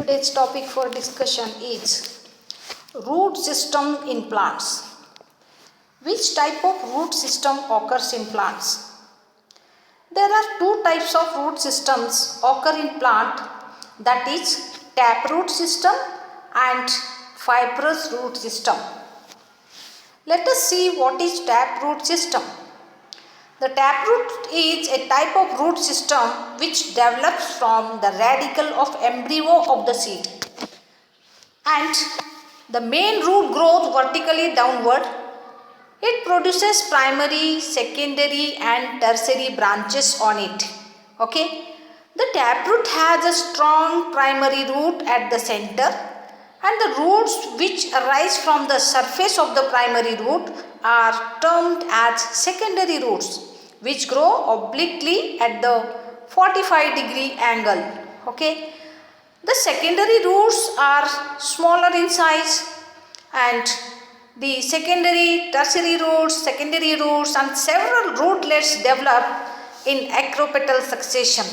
Today's topic for discussion is root system in plants. Which type of root system occurs in plants? There are two types of root systems occur in plant, that is taproot system and fibrous root system. Let us see what is taproot system. The taproot is a type of root system which develops from the radicle of embryo of the seed, and the main root grows vertically downward. It produces primary, secondary and tertiary branches on it. Okay. The taproot has a strong primary root at the center, and the roots which arise from the surface of the primary root are termed as secondary roots, which grow obliquely at the 45-degree angle. Okay. The secondary roots are smaller in size, and the tertiary roots and several rootlets develop in acropetal succession.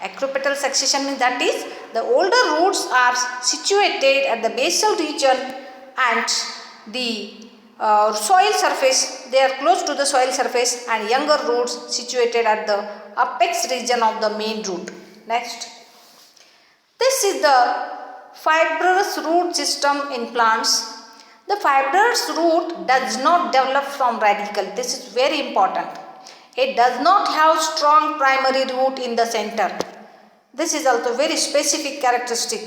Acropetal succession means that is the older roots are situated at the basal region and the soil surface, they are close to the soil surface, and younger roots situated at the apex region of the main root. Next, this is the fibrous root system in plants. The fibrous root does not develop from radicle. This is very important. It does not have strong primary root in the center. This is also very specific characteristic.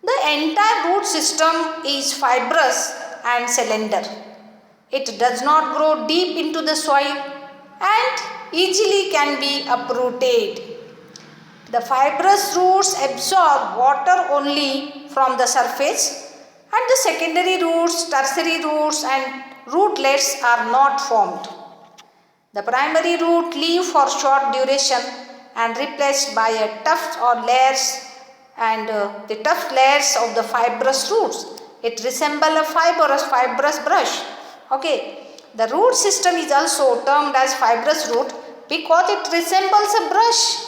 The entire root system is fibrous and slender. It does not grow deep into the soil and easily can be uprooted. The fibrous roots absorb water only from the surface, and the secondary roots, tertiary roots and rootlets are not formed. The primary root live for short duration and replaced by a tuft or layers, and the tuft layers of the fibrous roots. It resembles a fibrous brush. Okay. The root system is also termed as fibrous root because it resembles a brush,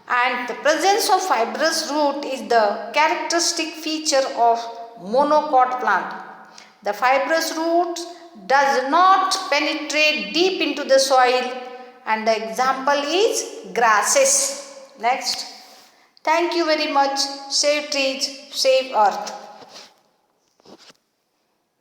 and the presence of fibrous root is the characteristic feature of monocot plant. The fibrous root does not penetrate deep into the soil, and the example is grasses. Next, thank you very much. Save trees, save earth.